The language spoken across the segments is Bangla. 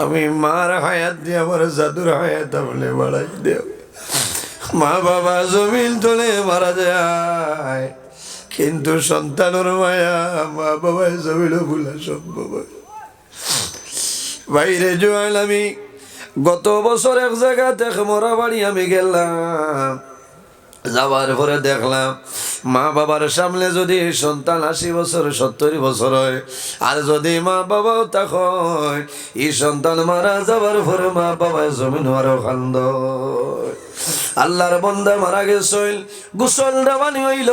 আমি মার হায়াত দিয়ে আমার জাদুর হায়াত আমলে বাড়াই দেও। মা বাবা জমিন তলে মারা যায়, কিন্তু সন্তানের মায়া মা বাবায় জমিল ভুলা সম্ভব হয়। বাইরে জোয়াল আমি গত বছর এক জায়গা থেকে মরা বাড়ি আমি গেলাম, যাবার পরে দেখলাম মা বাবার সামনে যদি সন্তান 80 বছর 70 বছর হয়, আর যদি মা বাবাও থাকে, এই সন্তান মারা যাবার পরে মা বাবার জমিন আরো খান্দ। আল্লাহর বান্দা মারা গেছিল, গোসল দেওয়ানি হইল,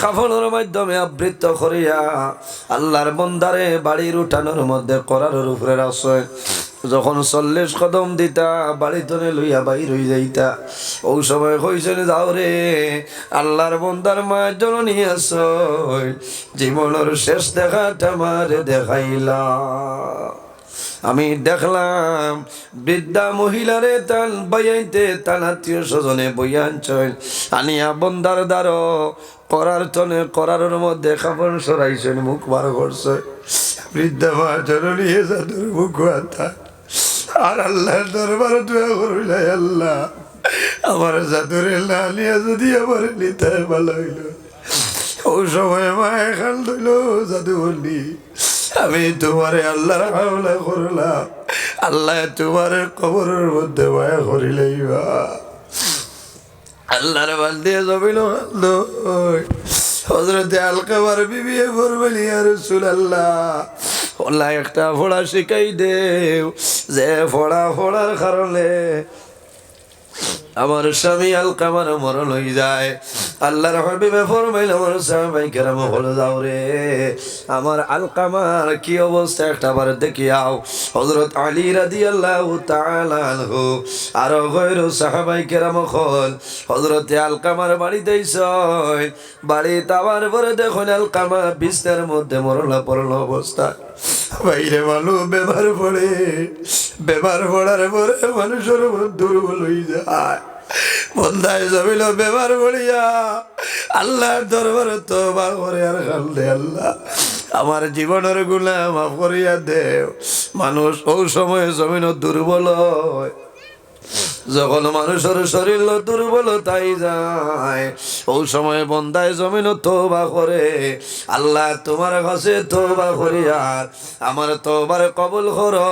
কাফনের মাধ্যমে আবৃত করিয়া আল্লাহর বান্দারে বাড়ির উঠানোর মধ্যে করার উপরে রাখছে। যখন 40 কদম দিতা বাড়িতনে লইয়া বাইর হয়ে যাইতা, ওই সময় কইছেন যাও রে আল্লাহর বন্দার মায়ের জন্য নিয়ে আস, জীবনের শেষ দেখাটা মারে দেখাইলা। আমি দেখলাম বৃদ্ধা মহিলারে তান বাইয়াইতে তান আত্মীয় স্বজনে বইয়ান চল আনিয়া বন্দার দ্বারো করার তনে করার মধ্যে কাপড় সরাইছেন, মুখ বার করছে। বৃদ্ধা মা জননী জাদুর মুখ হাতা আর আল্লাহর দরবারে দোয়া করলাই, আল্লাহ আমার জাদুরে লালিয়া যদি আমার নিতায় ভালো হইল। ওই সময় মা এখান ধইল জাদু বললি, আমি তোমারে আল্লাহর হাওলা করলাম, আল্লাহ তোমারে কবরের মধ্যে মায়া করিলাইবা। আল্লাহর বান্দিয়া জমিল হযরতে আলকামার বিবি বলবেন ইয়া রাসূলুল্লাহ, আল্লাহ একটা ফোড়া শিখাই দেও, যে ফোড়ার কারণে আমার স্বামী আলকামার মরণ হয়ে যায়। আল্লাহর হাবিবে ফরমাইল আমার সাহাবায়ে কেরাম হলো যাও রে আমার আলকামার কি অবস্থা একটা বার দেখিয়াও। হযরত আলী রাদিয়াল্লাহু তাআলা আনহু আর গয়রু সাহাবায়ে কেরাম হল হযরত আলকামার বাড়িতে যাই, বাড়িতে আবার পরে দেখুন আলকামা বিছনার মধ্যে মরণ অবস্থা। বাইরে মানুষ বেমার পড়ে, বেমার পড়ার পরে মানুষের দুর্বল হয়ে যায়। বন্ধায় জমিল বেমার পড়িয়া আল্লাহর দরবারে তওবা করে আর কান্দে, আল্লাহ আমার জীবনের গুনাহ মাফ করিয়া দেও। মানুষ ওই সময় জমিন দুর্বল হয়, যখন মানুষের শরীর দুর্বলতাই যায়, ওই সময় বন্দায় জমিন তওবা করে, আল্লাহ তোমার কাছে তওবা করি আর আমার তওবার কবুল করো,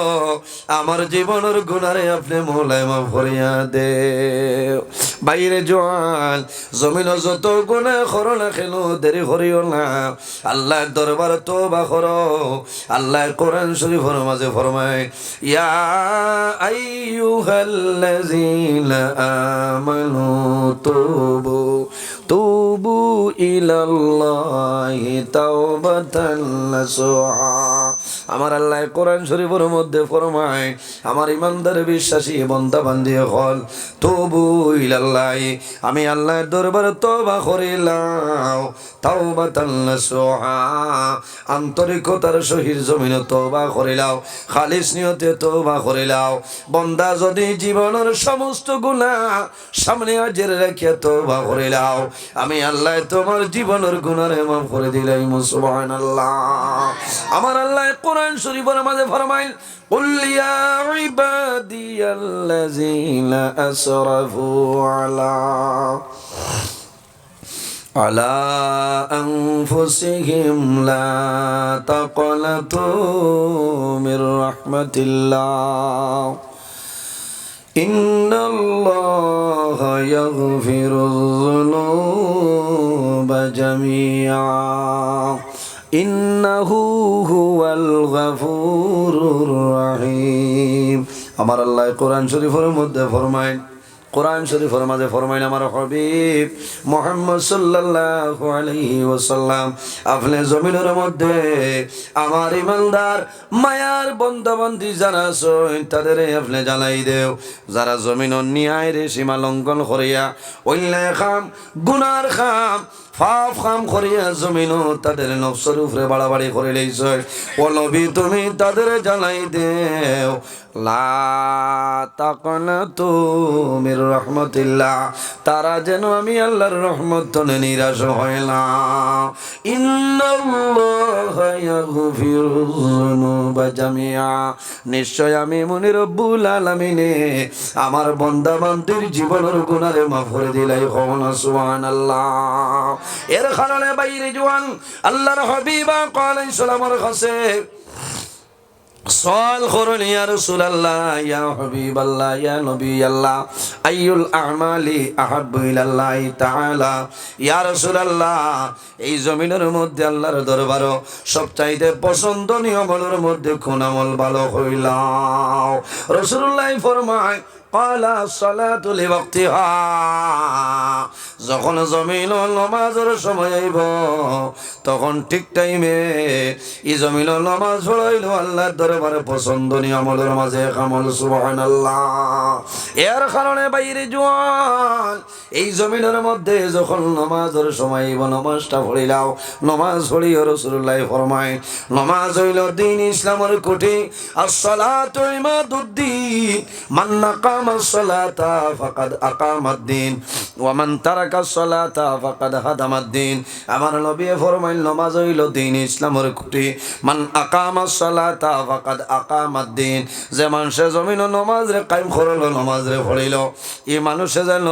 আমার জীবনের গুনারে আপনি মওলায় মাফ করিয়া দেও। বাইরে জোয়ান জমিন যত গুনাহ করো না কেন দেরি করিও না, আল্লাহর দরবার তওবা করো। আল্লাহ কোরআন শরীফের মাঝে ফরমায় ইয়া আইয়ুহাল্লাযীনা আমানু তুবু ইলাল্লাহি তাওবাতান নাসুহা। আমার আল্লাহ কোরআন শরীফের মধ্যে ফরমায় আমার ইমানদার বিশ্বাসী বান্দা বান্দি হল তুবু ইলাল্লাহি, আমি আল্লাহর দরবারে তওবা করিলাম, তাওবাতান নাসুহা আন্তরিকতার সহিত জমিনে তওবা করিলাও, খালিস নিয়তে তওবা করিলাও। বন্দা যদি জীবনের সমস্ত গুনাহ সামনে হাজির রেখে তওবা করিলাও, আমি আল্লাহ তোমার জীবনের গুনাহে মাফ করে দিলাম। সুবহানাল্লাহ। আমার আল্লাহ কোরআন শরীফের মাঝে ফরমায় কুল ইয়া ইবাদিয়াল্লাযীনা আসরাফু আলা আনফুসিহিম লা তাকনাতু মির রাহমাতিল্লাহ ইন্নাল্লাহা ইয়াগফিরুয যুনুবা জামিআ ইন্নাহু হুয়াল গফুরুর রহিম। আমার আল্লাহ কোরআন শরীফের মধ্যে ফরমায়, কোরআন শরীফের মাঝে ফরমাইল আমার হাবিব মুহাম্মদ সাল্লাল্লাহু আলাইহি ওয়াসাল্লাম আপনি জমিনের মধ্যে আমার ইমানদার মায়ার বান্দা-বান্দি যারা আছেন তাদের আপনি জানাই দেও, যারা জমিনের ন্যায়ের সীমা লঙ্ঘন করিয়া অন্যায় কাম গুনার কাম পাপ কাম করিয়া জমিনও তাদের নফসের উপরে বাড়াবাড়ি করে লইছে, ও নবী তুমি তাদের জানাই দেও লা তাকনাতু মির রাহমাতিল্লাহ, তারা যেন আমি আল্লাহর রহমত তনে নিরাশ হয় না। ইন্নাল্লাহা ইয়াগফিরুয যুনুবা জামিআ, নিশ্চয় আমি মনে রব্বুল আলামিনে আমার বান্দা বান্দির জীবনের গুনাহ মাফ করে দিলাই। কওনা সুবহানাল্লাহ। এর কারণে বাইরে জওয়ান আল্লাহর হাবিব আলাইহিস সালামের কাছে সওয়াল করুন, ইয়া রাসূলুল্লাহ, ইয়া হাবিবাল্লাহ, ইয়া নবিয়াল্লাহ, আইয়ুল আমালি আহাব্বু ইলাল্লাহি তাআলা। ইয়া রাসূলুল্লাহ, এই জমিনের মধ্যে আল্লাহর দরবারে সবচাইতে পছন্দনীয় আমলের মধ্যে কোন আমল ভালো হইলাও? রাসূলুল্লাহ ফরমায় ক্বালা সালাতু লিওয়াক্তিহা, যখন জমিন নামাজের সময় আইব তখন ঠিক টাইমে এই জমিন নামাজ পড়াইল আল্লাহর দরবারে পছন্দনীয় আমলের মাঝে এক আমল। সুবহানাল্লাহ। এর কারণে বাইরে জওয়ান এই জমিনের মধ্যে যখন নামাজের সময় আইব নামাজটা পড়িলাও, নামাজ পড়িও রাসূলুল্লাহ ফরমায় নামাজ হইল দ্বীন ইসলামের খুঁটি। আস-সালাতু ইমাদুদ্দীন, মান আকামাস সালাতা ফাকাদ আকামাদ্দীন ওয়া মান তারাকাস সালাতা ফাকাদ হাদামাদ্দীন। আমার নবী ফরমাইল নামাজ হইল দ্বীন ইসলামের খুঁটি, মান আকামাস সালাতা ফাকাদ আকামাদ্দীন। যে মানুষে জমিন নামাজ রে কায়েম করলো, নামাজ রে পড়িল, এই মানুষে যেন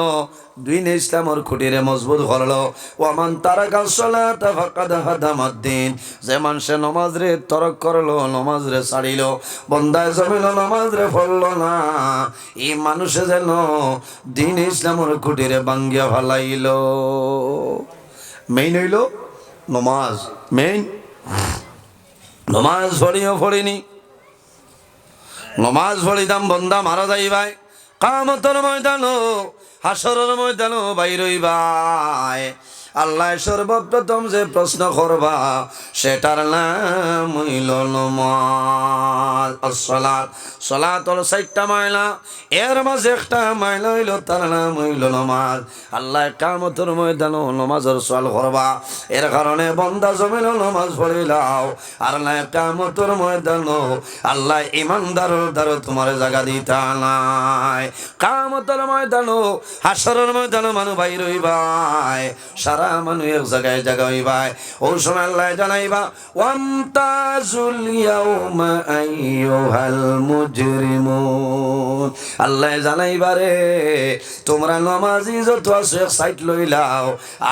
দ্বীন ইসলামের খুঁটিরে মজবুত করলো। ওয়া মান তারাকাস সালাতা ফাকাদ হাদামাদ্দীন, যে মানুষে নামাজ রে তরক করলো, নামাজ রে ছাড়িল, বন্দায় জমিন নামাজ রে পড়লো না, এই মানুষে যেন দ্বীন ইসলামের খুঁটিরে ভাঙ্গিয়া ফেলাইল। মেইন হইল নমাজ। মেইন নমাজ পড়িও পড়িনি, নমাজ পড়িতাম বন্দা মারা যাইবাই, কিয়ামতের ময়দান হাসরের ময়দান বাইর হইবাই। আল্লাহ সর্বপ্রথম যে প্রশ্ন করবা সেটার নাম হইল নমাজ। আসসালাত, সালাত হলো 4টা মাইলা, এর মাঝে একটা মাইলা হইল তার নাম হইল নমাজ। আল্লাহ কিয়ামতের ময়দানে নমাজের সওয়াল করবা। এর কারণে বান্দা জমিন নমাজ পড়িলাও, আর আল্লাহ কিয়ামতের ময়দানে আল্লাহ ইমানদারের দ্বারা তোমার জায়গা দিতা নাই। কিয়ামতের ময়দানে হাসরের ময়দানে মানুষ বাইর হইবাই, সারা মানুষ এক জায়গায় জায়গা হইবাই। ও সময় আল্লাহ জানাইবা ওয়ামতাজুল ইয়াউমা আইয়ুহাল মুজরিমুন, আল্লাহ জানাইবারে তোমরা নামাজি যত আছো এক সাইড লইলাও,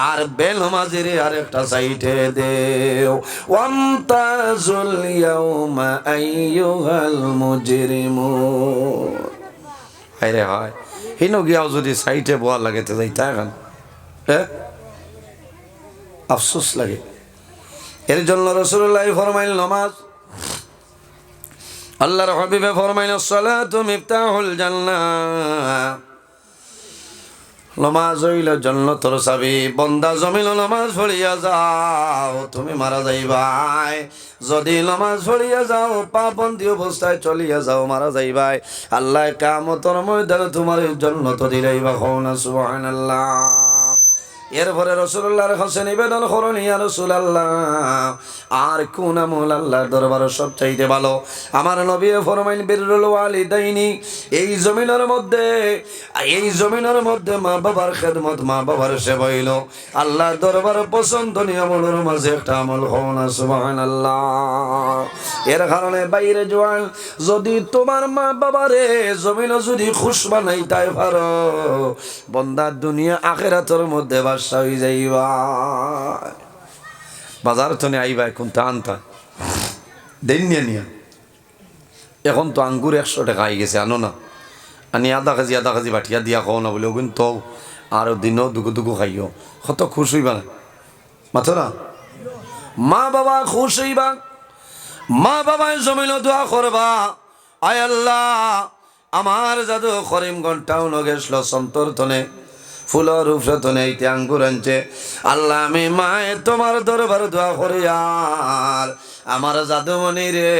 আর বেনামাজির আরেকটা সাইডে দেও। ওয়ামতাজুল ইয়াউমা আইয়ুহাল মুজরিমুন। হায়রে হায়, হিনো গিয়াও যদি সাইডে বয়া লাগে তো যাইতা এখন আফসোস লাগে। এর জন্য রাসূলুল্লাহ ফরমাইল নামাজ, আল্লাহর হাবিবে ফরমাইল সালাতু মিফতাহুল জান্নাহ, নামাজ হইল জান্নাতের চাবি। বান্দা জমিন নামাজ পড়িয়া যাও তুমি মারা যাইবাই, যদি নামাজ পড়িয়া যাও পাবন্দি অবস্থায় চলিয়া যাও মারা যাইবাই। আল্লাহ কিয়ামতের ময়দানে তোমার জান্নাত দিলাইবা। কওনা সুবহানাল্লাহ। এরপরে রাসূলুল্লাহর কাছে নিবেদন করুন, ইয়া রাসূলুল্লাহ, আর কোন আমল আল্লাহর দরবারে সবচাইতে ভালো? আমার নবী ফরমাইল বিররুল ওয়ালিদাইনি, এই জমিনের মধ্যে মা বাবার খেদমত, মা বাবার সেবা হইল আল্লাহর দরবারে পছন্দনীয় আমলের মাঝে একটা আমল। কওনা সুবহানাল্লাহ। এর কারণে বাইরে জওয়ান যদি তোমার মা বাবারে জমিনে যদি খুশ বানাইতে পারো, বান্দা দুনিয়া আখিরাতের মধ্যে হয়ে যাইবা। বাজার তো আইবা এখন তা আনতা দেন নিয়া, এখন তো আঙ্গুর 100 টাকা আই গেছে, আনো না, আনি আধা কেজি বাটিয়া দিয়া খাও না বলে ওগুন তো আর দিনও দুগু খাইও, কত খুশ হইবা না মাথো না। মা বাবা খুশ হইবা, মা বাবায় জমিল দোয়া করবা, আয় আল্লাহ আমার জাদু করিমগঞ্জ টাউন গেছিল সন্তর তনে ফুলের উপরে এইতে আঙ্গুর আনছে, আল্লাহ আমি মায়ে তোমার দরবার দোয়া করি, আর আমার জাদুমণি রে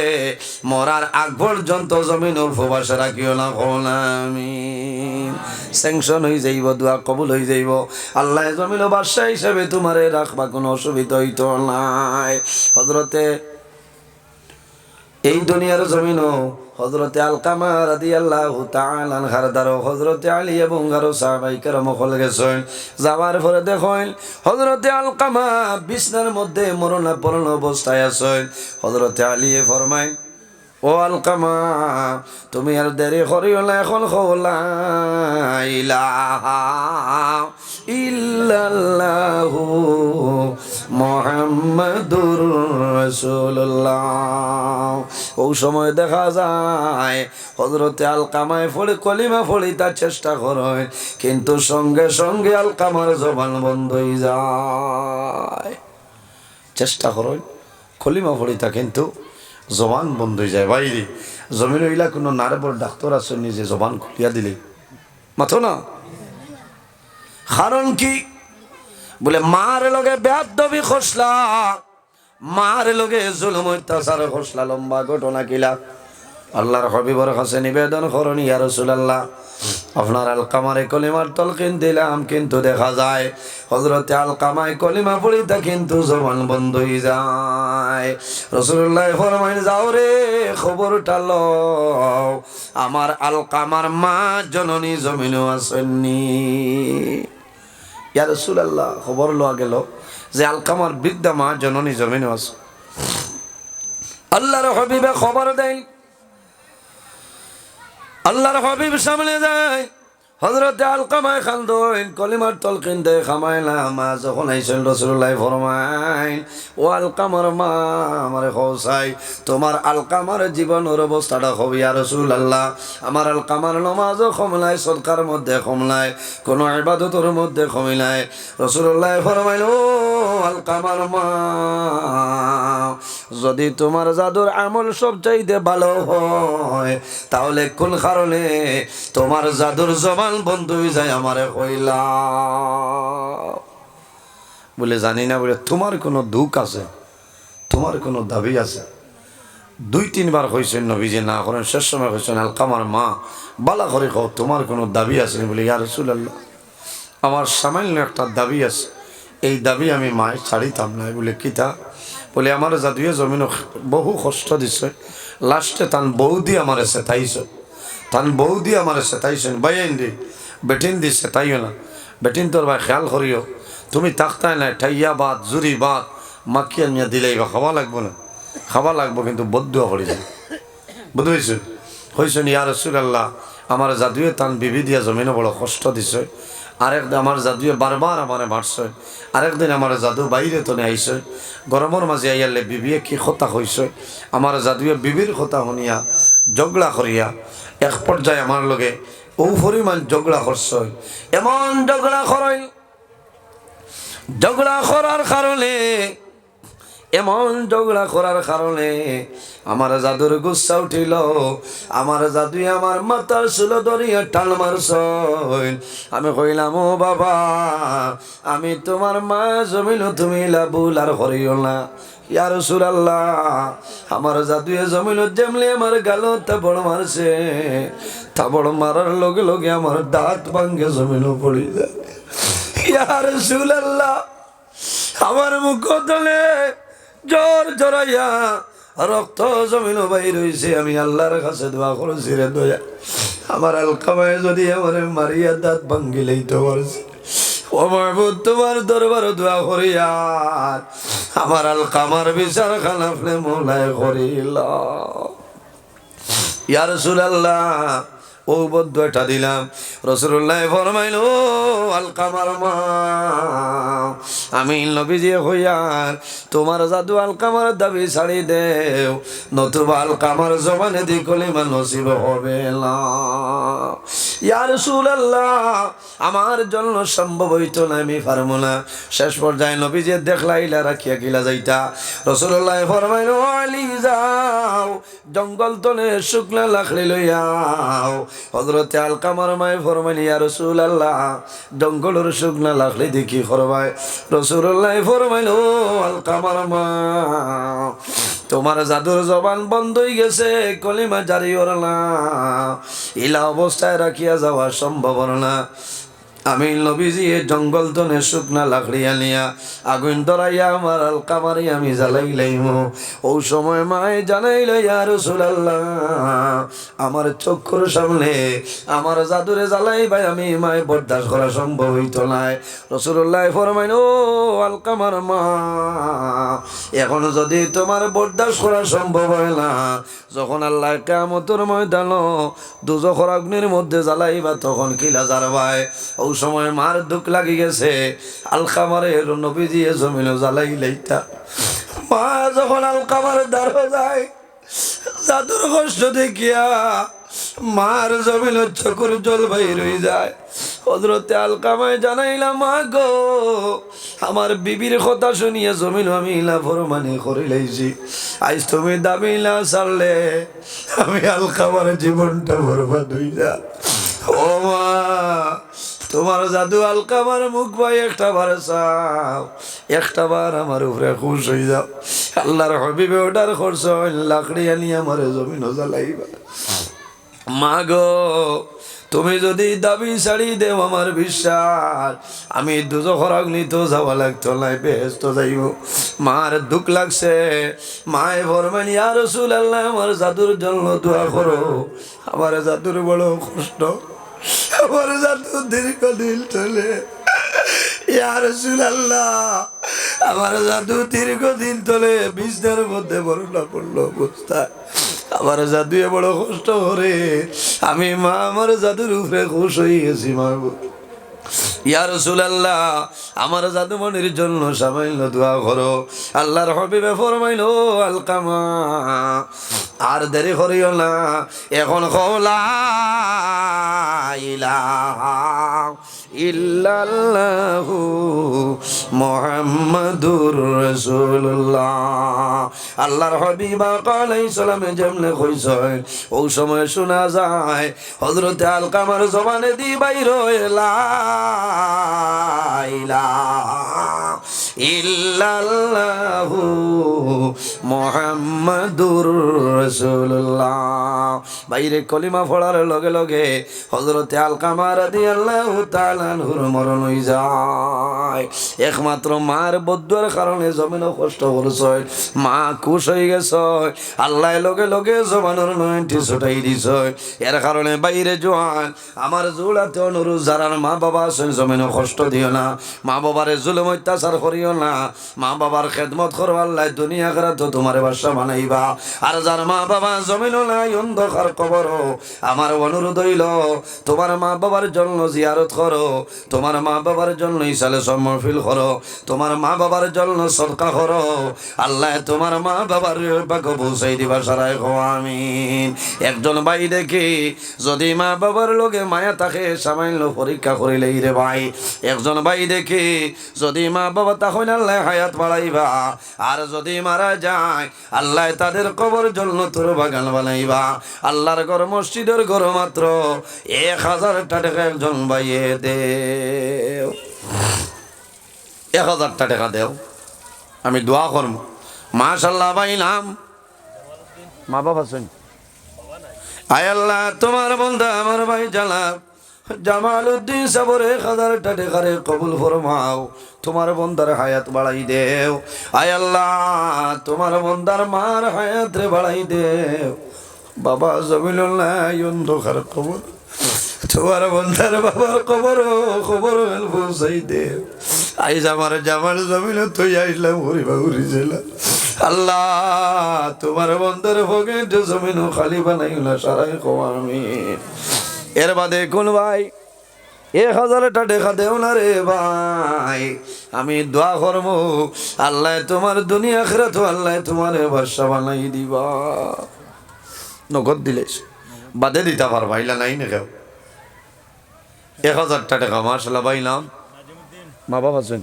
মরার আগ পর্যন্ত জমিন উপবাসে রাখিও না। আমি স্যাংশন হয়ে যাইব, দোয়া কবুল হয়ে যাইব। আল্লাহ জমিন বাদশা হিসেবে তোমারে রাখবা, কোনো অসুবিধা হইতো নাই। হযরতে এই দুনিয়ার জমিনও হযরতে আলকামা রাদিয়াল্লাহু তাআলা আনহার দ্বারা হযরতে আলী এবং আরো সাহাবায়ে কেরাম হল গেছেন। যাওয়ার পরে দেখেন হযরতে আলকামা বিছনার মধ্যে মরণাপন্ন অবস্থায় আছেন। হযরতে আলী ফরমায়, ও আলকামা, তুমি আর দেরি করিও না, এখন লা ইলাহা ইল্লাল্লাহু মুহাম্মাদুর রাসূলুল্লাহ। ওই সময় দেখা যায় হযরতে আলকামায় পড়ে কলিমা পড়িতে চেষ্টা করে, কিন্তু সঙ্গে সঙ্গে আলকামার জবান বন্ধ হয়ে যায়। চেষ্টা করেন কলিমা পড়িতা, কিন্তু জবান বন্ধ হয়ে যায়। বাইরে জমিন হইলা কোনো নারবর ডাক্তার আছে নিজে জবান খুলিয়া দিলে মাথো না। কারণ কি বলে, মার লগে বেয়াদবি খসলা, মার লগে জুলুম অত্যাচার খসলা। লম্বা ঘটনা কিলা আল্লাহর হাবিবের কাছে নিবেদন করেন, ইয়া রাসূলুল্লাহ, আপনার আলকামারে কলিমার তলকিন দিলাম, কিন্তু দেখা যায় হযরতে আলকামায় কলিমা পড়িতা কিন্তু জবান বন্ধ হয়ে যায়। রাসূলুল্লাহ ফরমাইন, যাও রে খবরটা লও, আমার আলকামার মা জননী জমিনও আসেননি। ইয়া রাসূলুল্লাহ, খবর লওয়া গেল যে আলকামার বৃদ্ধা মা জননী জমিনও আছে। আল্লাহর হাবিবে খবর দেয়, আল্লাহর হাবিব সামনে যায়, হযরতে আলকামায় খান্দইন কলিমার তলকিন দে খামাইলা। মা যখন আইছেন রাসূলুল্লাহ ফরমাইন, ও আলকামার মা, আমারে খোসাই তোমার আলকামার জীবনের অবস্থাটা হবে। ইয়া রাসূলুল্লাহ, আমার আলকামার নামাজও কমলাই, সদকার মধ্যে কমলাই, কোনো ইবাদতের মধ্যে কমিলাই। রাসূলুল্লাহ ফরমাইল, ও আলকামার মা, যদি তোমার জাদুর আমল সব চাইতে ভালো হয়, তাহলে কোন কারণে তোমার জাদুর জবান বন্ধ হয়ে যায় আমারে কইলা? বলে, জানি না। বলে, তোমার কোনো দুঃখ আছে, তোমার কোনো দাবি আছে? 2-3 বার হয়েছেন নবীজি না করেন, শেষ সময় হয়েছেন, আলকামার মা বালা করে কও তোমার কোনো দাবি আছে? বলে, ইয়া রাসূলুল্লাহ, আমার সামান্য একটা দাবি আছে, এই দাবি আমি মায় ছাড়িতাম না। বলে, কিতা? বলে, আমার জাদুয়ে জমিন বহু কষ্ট দিছে, লাস্টে তান বৌদি আমার সেতাইছে, তান বৌদি আমার সেতাইছেন, বাইন দি বেটিন দি সেতাইও না, বেটিন তোর ভাই খেয়াল করিও, তুমি তাকতায় না ঠাইয়া বাদ জুরি বাদ মাখিয়া নিয়ে দিলেই বা খাওয়া লাগবো না, খাওয়া লাগবো, কিন্তু বদুয়া করে যায়। বুঝতে পেরেছেন? হয়েছেন, ইয়া রাসূলুল্লাহ, আমার জাদুয়ে তান বিবি দিয়া জমিনে বড় কষ্ট দিছে। আরেকদিন আমার জাদুয়ে বারবার আমারে মারছে, আরেকদিন আমার জাদু বাইরে তনে আইছে, গরমের মাঝে আইয়ালে বিবিয়ে কি কথা হয়েছে, আমার জাদুয়ে বিবির কথা শুনিয়া ঝগড়া করিয়া এক পর্যায়ে আমার লগে ও পরিমাণ ঝগড়া করছে, এমন ঝগড়া করাইল, ঝগড়া করার কারণে, এমন ঝগড়া করার কারণে আমার জাদুর গুচ্ছা উঠিল। আমার জাদুই আমার মাথার চুল ধরিয়া টান মারছ। আমি কইলাম, ও বাবা, আমি তোমার মা জমিল, তুমি লাভুল আর করিও না। ইয়া রাসূলুল্লাহ, আমার জাদুয়ে জমিল যেমনি আমার গাল তাবড় মারছে, তাবড় মারার লগে লগে আমার দাঁত ভাঙ্গে জমিল পড়ি যায়। ইয়া রাসূলুল্লাহ, আমার মুখ তলে জ্বর জড়াইয়া রক্ত জমিন বাইর হইছে। আমি আল্লাহর কাছে দোয়া করেছি, রে দয়া, আমার আলকামায় যদি আমার মারিয়া দাঁত ভাঙ্গিলেই তো পারছে, ও মাহবুব, তোমার দরবার দোয়া করিয়া আমার আলকামার বিচার খান আপনি মোলায় করিল। ইয়া রাসূলুল্লাহ, ও বদুয়াটা দিলাম। রাসূলুল্লাহ ফরমাইল, ও আলকামার মা, আমি নবীজি হইয়ার তোমার জাদু আলকামার দাবি ছাড়ি দেও, নতুবা আলকামার জবানে দি কলিমা নসিব হবে না। ইয়া রাসূলুল্লাহ, আমার জন্য সম্ভব হইতো না, আমি পারবো না। শেষ পর্যায়ে নবীজি দেখলাইলা রাখিয়া গিলা যাইতা। রাসূলুল্লাহ ফরমাইল, ও আলী, যাও জঙ্গল তলে শুকনা লাকড়ি লইয়াও। হযরতে আলকামার মায়ে ফরমাইল, ইয়া রাসূলুল্লাহ, জঙ্গলের শুকনা লাকড়ি দেখি করবাই? রাসূলুল্লাহ ফরমাইল, ও আলকামার মা, তোমার জাদুর জবান বন্ধ হয়ে গেছে, কলিমা জারি হল না, ইলা অবস্থায় রাখিয়া যাওয়া সম্ভব না। আমি নবীজি জঙ্গল তনে শুকনা লাকড়ি আনিয়া আগুন ধরাইয়া আমার আলকা মারি আমি জ্বালাইলাইম। ও সময় মায়ে জানাইল ইয়া রাসূলুল্লাহ, আমার চক্ষুর সামনে আমার জাদুরে জ্বালাই ভাই আমি মায়ে বরদাস্ত করা সম্ভব হইতো নাই। রাসূলুল্লাহ ফরমাইল, ও আলকামার মা, এখন যদি তোমার বরদাস্ত করা সম্ভব হয় না, যখন আল্লাহ কিয়ামতের ময়দান দুজখের অগ্নির মধ্যে জ্বালাইবা তখন কিলা জারবাই। ও সময় মার দুঃখ লাগি গেছে, আলকামারের নবীজি জমিন জ্বালাইলাইতা। মা যখন আলকামার দ্বারা যায়, জাদুর কষ্ট দেখিয়া মার জমিন চকুর জল বাইর হয়ে যায়। হযরতে আলকামায় জানাইলাম, মা গো, আমার বিবির কথা শুনিয়া জমিন আমি ইলা ফরমানি করে লাইছি। আজ তুমি দামিলা ছাড়লে আমি আলকামার জীবনটা বরবাদ হয়ে যা। ও মা, তোমার জাদু আলকামার মুখ ভাই একটা বার চাও, একটা বার আমার উপরে খুশ হয়ে যাও। আল্লাহর হবিবে ওটার খরচ লাকড়ি আনি আমার জমিন জ্বালাইবা। মা গো, তুমি যদি দাবি ছাড়ি দেও আমার বিশ্বাস আমি দুজখের অগ্নিতে যাওয়া লাগতো নাই, বেহেশত যাইব। মার দুঃখ লাগছে, মায়ে ফরমান, ইয়া রাসূলুল্লাহ, আমার জাদুর জন্য দোয়া করো, আমার জাদুর বড় কষ্ট, আমার জাদু দীর্ঘদিন চলে। ইয়া রাসূলুল্লাহ, আমার জাদু দীর্ঘদিন চলে, বিছনার মধ্যে বরলা পড়লো অবস্থা, আমার জাদুয়ে বড় কষ্ট করে। আমি মা আমার জাদুর উপরে খুশ হয়ে গেছি। মা গো, ইয়া রাসূলুল্লাহ, আমার জাদুমণির জন্য সামান্য দোয়া করো। আল্লাহর হাবিবে ফরমাইল, আলকামা, আর দেরি করিও না, এখন লা ইলাহা ইল্লাল্লাহু মুহাম্মাদুর রাসূলুল্লাহ। আল্লাহর হাবিব আলাইহিস সালাম যেমনে কইছেন, ও সময় শোনা যায় হযরতে আলকামার জবানে দি বাইর লা ইলাহা ইল্লাল্লাহু মুহাম্মাদুর রাসূলুল্লাহ। বাইরে কলিমা পড়ার লগে লগে হযরতে আলকামা রাদিয়াল্লাহু তাআলা আনহুর মরণ হয়ে যায়। একমাত্র মার বদুয়ার কারণে জমিনও কষ্ট করছে, মা খুশ হয়ে গেছে, আল্লাহ লগে লগে জমানোর নয়টি ছুটাই দিছে। এর কারণে বাইরে জোয়ান আমার জুলাতে অনুরোধ, যারা মা বাবা আছেন জমিনও কষ্ট দিও না, মা বাবারে জুলুম অত্যাচার করিও না, মা বাবার খেদমত করো, আল্লাহ দুনিয়া আখিরাত তো তোমার বাসা বানাইবা। আর যার মা বাবা জমিনও নাই, অন্ধকার কবর, আমার অনুরোধ হইল তোমার মা বাবার জন্য জিয়ারত করো, তোমার মা বাবার জন্য ইসালে সমর্পিল করো, তোমার মা বাবার জন্য সদকা করো, আল্লাহ তোমার মা বাবার পাকে পৌঁছাই দিবা সারাই আমিন। একজন ভাই দেখি যদি মা বাবার লগে মায়া থাকে সামান্য পরীক্ষা করিলেই রে ভাই, একজন ভাই দেখি যদি মা বাবা তখন আল্লাহ হায়াত বাড়াইবা, আর যদি মারা যায় আল্লাহ তাদের কবর জন্য তোর বাগান বানাইবা। আল্লাহর ঘর মসজিদের ঘর মাত্র 1000 টাকা একজন ভাইয়ে দেও, 1000 টাকা দেও, আমি দোয়া করব। মাশাআল্লাহ ভাই, নাম মা বাবা শুন, আয় আল্লাহ তোমার বন্ধা আমার ভাই জামালউদ্দিন সাবরে 1000 টাকা রে কবুল ফরমাও, তোমার বন্দার হায়াত বাড়াই দেও। আয় আল্লাহ তোমার বন্দার মার হায়াত রে বাড়াই দেও। বাবা জমিনুল্লাহ অন্ধকার কবর, তোমার বন্ধার বাবার কবর খবর পৌঁছাই দেও। আইজ আমার জামাল জমিন তুই আইলাম হরিবা উড়িছিল, আল্লাহ তোমার বন্ধার পকেট জমিন খালি বানাই না সারাই আমিন। এর বাদে কোন ভাই 1000 টাকা দেও না রে ভাই, আমি দোয়া করব আল্লাহ তোমার দুনিয়া আখিরাত আল্লাহ তোমার বাদশা বানাই দিবা। নগদ দিলে বাদে দিতে পার ভাইলা নাই না কেউ 1000 টাকা। মাশাআল্লাহ ভাই, নাম মা বাবা আছেন।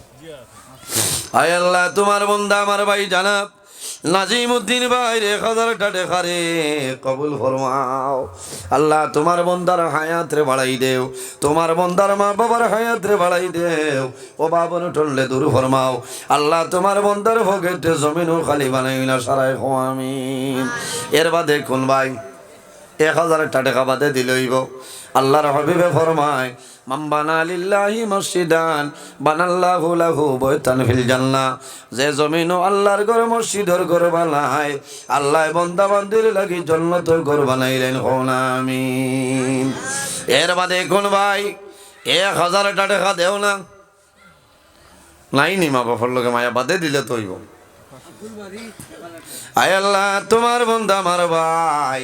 আয় আল্লাহ তোমার বন্দা আমার ভাই জানাব নাজিমউদ্দিন ভাই 1000 টাকা রে কবুল ফরমাও। আল্লাহ তোমার বন্দার হায়াত রে বাড়াই দেও, তোমার বন্দার মা বাবার হায়াত রে বাড়াই দেও, ও বাবন টললে দূর ফরমাও। আল্লাহ তোমার বন্দার ভোগেতে জমিনও খালি বানাই না সারাই আমিন। এর বাদে কোন ভাই 1000 টাকা বাদে দিলইব। আল্লাহর হাবিবে ফরমায় মান বানা লিল্লাহি মসজিদান বানাল্লাহু লাহু বাইতান ফিল জান্নাহ। যে জমিন আল্লাহর ঘর মসজিদের ঘর বানায় আল্লাহ বান্দা বান্দির লাগি জান্নাতের ঘর বানাইলেন। কোন আমিন। এর বাদে কোন ভাই 1000 টাকা দেও না নাই নি মা বাবার লোকে মায়া বাদে দিলে তো হইব। আয় আল্লাহ তোমার বন্ধা আমার ভাই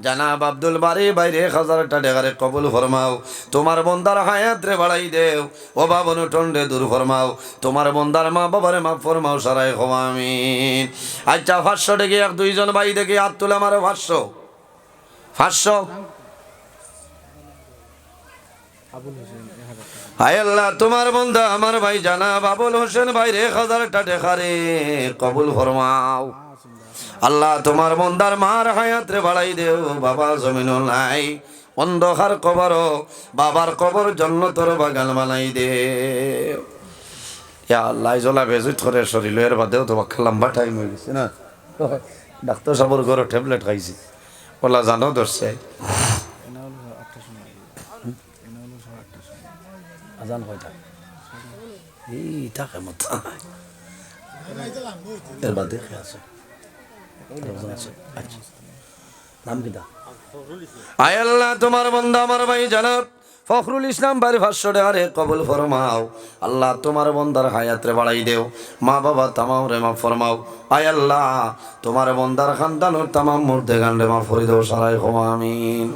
জানাব আব্দুল বারি বাইরে 1000 টাকারে কবুল ফরমাও। তোমার বন্দার হায়াত রে বাড়াই দেও, অভাব অনটন রে দূর ফরমাও। তোমার বন্দার মা বাবারে মাফ ফরমাও সারাই ক্ষমা আমিন। আচ্ছা 500 টাকা এক দুইজন ভাই দেখি হাত তুলে আমার 500 হায় আল্লাহ তোমার বন্ধা আমার ভাই জানাব আবুল হোসেন ভাইরে 1000 টাকা রে কবুল ফরমাও। আল্লাহ তোমার বন্দার মার হায়াত রে বাড়াই দেও, বাবা জমিন নাই অন্ধকার কবর বাবার কবর জান্নাতের বাগান বানাই দেও। ইয়া আল্লাহ জলা বেজুত করে শরীর এর বাদেও তো লম্বা টাইম হয়ে গেছে না। ডাক্তার সাহেবের ঘরে ট্যাবলেট খাইছি ওলা জানো ধরছে আজান কয়টা এই থাকে মত এর বাদে আছে নাম কিটা। আয় আল্লাহ তোমার বন্ধা আমার ভাই জানাব ফখরুল ইসলাম বাড়ি 500 টাকা রে কবুল ফরমাও। আল্লাহ তোমার বন্দার হায়াত রে বাড়াই দেও, মা বাবা তামাম রে মাফ ফরমাও। আয় আল্লাহ তোমার বন্দার খানদানোর তামাম মুর্দে গান রে মাফ করে দেও সারাই ক্ষমা আমিন।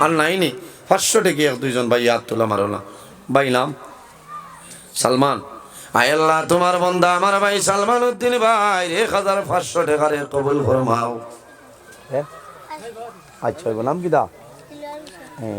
আর নাইনি 500 টাকা এক দুইজন ভাই হাত তোলা মারো না। ভাই নাম সালমান। আয় আল্লাহ তোমার বন্দা আমার ভাই সালমান উদ্দিন ভাই 1500 টাকা রে কবুল ফরমাও। আচ্ছা নাম কি দা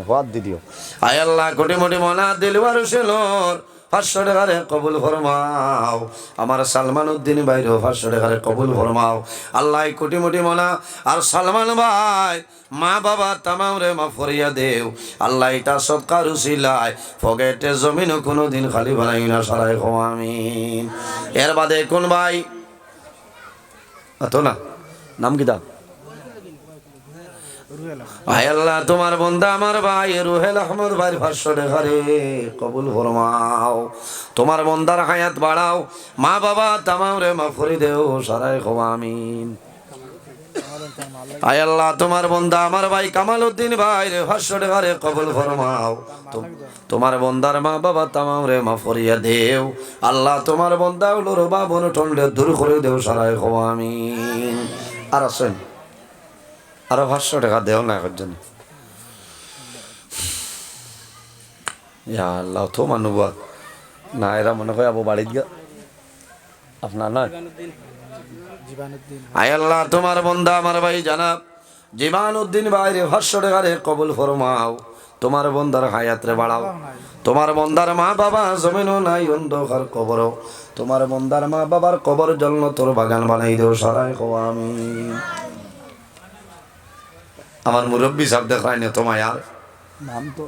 হাত দিও। আয় আল্লাহ কোটি মোটি মনা দিলওয়ার হোসেনর 500 টাকা রে কবুল ফরমাও। আমার সালমান উদ্দিন ভাইরও 500 টাকা রে কবুল ফরমাও। আল্লাহ কোটি মোটি মনা আর সালমান ভাই মা বাবা তামাম রে মাফ করিয়া দেও। আল্লাহ এটা সৎকার উসিলায় ফগেটে জমিন কোনোদিন খালি বানাই না সারাই ক্ষমা আমিন। এর বাদে কোন ভাই আতো না নাম কি দা। আয় আল্লাহ তোমার বন্দা আমার ভাই রুহেল আহমদ ভাই 500 টাকা রে কবুল ফরমাও। তোমার বন্দার হায়াত বাড়াও, মা বাবা তামাম রে মাফ করে দেও সারাই ক্ষমা আমিন। আয় আল্লাহ তোমার বন্দা আমার ভাই কামাল উদ্দিন ভাই 500 টাকা রে কবুল ফরমাও। তোমার বন্দার মা বাবা তামাম রে মাফ করিয়া দেও। আল্লাহ তোমার বন্দা গুলোর বাবন টন্ডে দূর করে দেও সারাই ক্ষমা আমিন। আর আসেন আরো 500 টাকা দেও না একজন। ইয়া আল্লাহ তো মানুষ না এরা মনে হয় আবু বাড়িত গিয়া আপনার না। আয় আল্লাহ তোমার বন্দা আমার ভাই জানাব জীবান উদ্দিন ভাই 500 টাকা রে কবুল ফরমাও। তোমার বন্দার হায়াত রে বাড়াও, তোমার বন্দার মা বাবা জমিনও নাই অন্ধকার কবর, তোমার বন্দার মা বাবার কবর জান্নাতের বাগান বানাই দেও সারাই ক্ষমা আমিন। আমার মুরব্বী সাহেব দেখায় না তোমায় আর নাম তো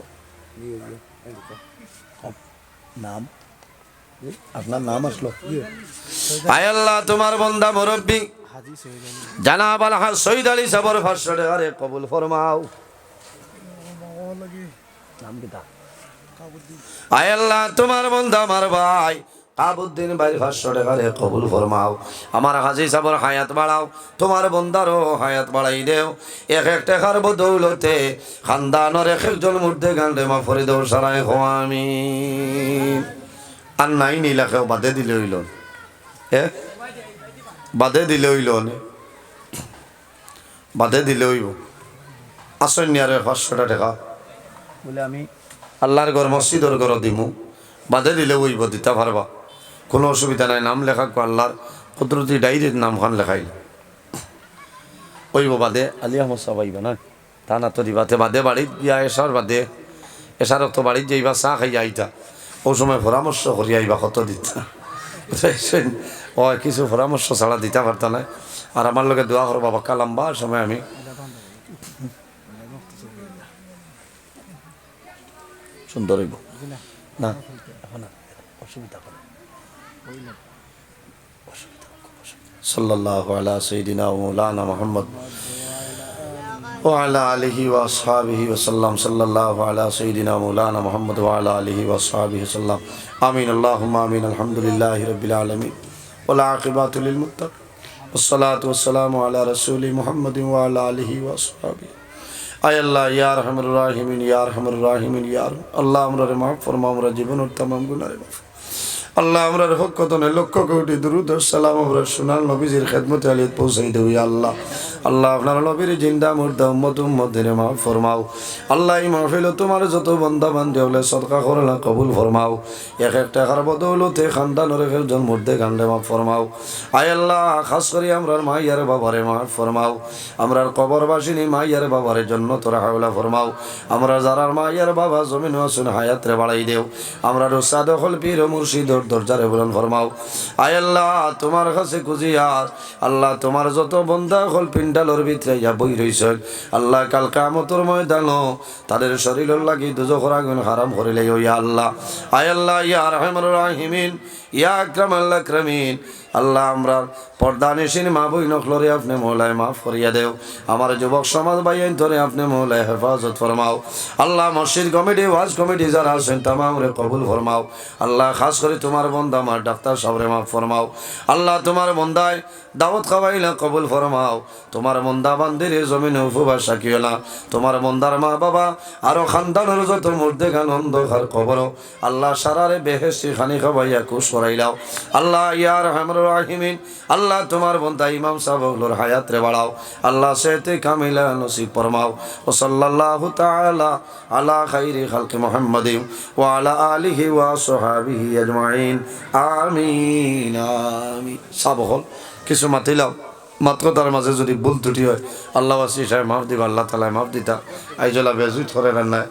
নাম আপনার নাম আসলো। আয় আল্লাহ তোমার বন্দা মুরব্বী জানাব আলহাজ সৈয়দ আলী সাবর 500 টাকা রে কবুল ফরমাও। নাম কি তা। আয় আল্লাহ তোমার বন্দা আমার ভাই কাবুদ্দিন ভাই 500 টাকা রে কবুল ফরমাও। আমার হাজি সাবর হায়াত বাড়াও, তোমার বন্দারও হায়াত বাড়াই দেও। এক এক টাকার বদৌলতে খানদানোর এক একজন মুর্দে গান্ডে মা ফরে দেও সারাই ক্ষমা আমিন। আর নাই নিলাখেও বাদে দিলে হইল বাদে দিলে হইল বাদে দিলে হইব। আসেন নি আর 500 টাকা বলে আমি আল্লাহর ঘর মসজিদের ঘর দিমু বাদে দিলে হইব দিতে পারবা কোনো অসুবিধা নাই। নাম লেখা আল্লাহর কুদরতি ডাইরির নামখান লেখাইল ওইব বাদে আলী আহমদ সাহেব আইবা না তা না তো দিবাতে বাদে বাড়িত গিয়া এসার বাদে এসার তো বাড়িত যাইবা চা খাইয়া আইতা ও সময় পরামর্শ করিয়া আইবা কত দিতা ও কিছু পরামর্শ ছাড়া দিতে পারত না। আর আমার লোকে দোয়া করো বাবা লম্বা সময় আমি সুন্দর হইব না অসুবিধা করে। সাল্লাল্লাহু আলা সাইয়্যিদিনা ওয়া মাওলানা মুহাম্মদ وعلى آله وأصحابه وسلم صلى الله على سيدنا مولانا محمد وعلى آله وأصحابه وسلم آمين اللهم آمين الحمد لله رب العالمين والعاقبة للمتقين والصلاة والسلام على رسول محمد وعلى آله وأصحابه আয় আল্লাহ ইয়া আরহামুর রাহিমিন ইয়া আরহামুর রাহিমিন ইয়া আল্লাহ আমরার মাফ ফরমাও আমরা জীবনের तमाम গুনাহ মাফ আল্লাহ আমরার হক কতনে লক্ষ কোটি দরুদ ও সালাম আমরা সোনার নবীজির খিদমতে আলিয়ত পৌঁছাই দেই ইয়া আল্লাহ আল্লাহ আপনার নবীর জিন্দা মুর্দা উম্মতের মাফ ফরমাও আল্লাহ এই মাহফিলে তোমার যত বান্দা বান্দি হলে সদকা করলা কবুল ফরমাও এক এক টাকার বদৌলতে খানদানের একজন মুর্দে কান্দে মাফ ফরমাও আয় আল্লাহ খাস করে আমরার মাইয়ার বাবারে মাফ ফরমাও আমরার কবরবাসিনী মাইয়ার বাবারে জান্নাতুল হাওলা ফরমাও আমরা যারার মাইয়ার বাবা জমিন আসুন হায়াতরে বাড়াই দেও আমরা উস্তাদ হল পীর মুর্শিদ দরজারে বুলন্দ ফরমাও আয় আল্লাহ তোমার কাছে কুজিয়ার আল্লাহ তোমার যত বান্দা হল পিন্ডালর ভিতরে ইয়া বই রইছেন আল্লাহ কাল কিয়ামতের ময়দানো তাদের শরীরের লাগি দুজখের আগুন হারাম করিলে ইয়া আল্লাহ আয় আল্লাহ ইয়া আরহামুর রাহিমিন ইয়া আকরামাল আকরামিন আল্লাহ আমরা পর্দানিশিন মা বই নখলরে আপনি মৌলায় মাফ করিয়া দেও আমার যুবক সমাজ বাইন ধরে আপনি মৌলায় হেফাজত ফরমাও আল্লাহ মসজিদ কমিটি ওয়াজ কমিটি যারা আছেন তামাম রে কবুল ফরমাও আল্লাহ খাস করে তোমার বন্দা আমার ডাক্তার সাহেবরে মাফ ফরমাও আল্লাহ তোমার বন্দায় দাওয়াত খাওয়াইলা কবুল ফরমাও তোমার বন্দা বান্দিরে জমিনে উপবাস রাখিও না তোমার বন্দার মা বাবা আরো খানদানের যত মুর্দে গান অন্ধকার কবর আল্লাহ সারারে বেহেশতি খানি খাওয়াইয়া খুশ করাইলাও আল্লাহ ইয়া আরহামুর রাহিমিন আল্লাহ তোমার বন্দা ইমাম সাহেবগুলোর হায়াত রে বাড়াও আল্লাহ সেতে কামিলা নসিব ফরমাও ও সাল্লাল্লাহু তাআলা আলা খাইরি খালকি মুহাম্মাদিন ওয়া আলা আলিহি ওয়া সাহবিহি আজমাইন আমিন আমিন সব হল কিছু মাতিলাম মাত্র তার মাঝে যদি ভুল ত্রুটি হয় আল্লাহ ওয়াসি সাহেব মাফ দিবা আল্লাহ তাআলা মাফ দিতা আইজলা বেজুত করে রান্নায়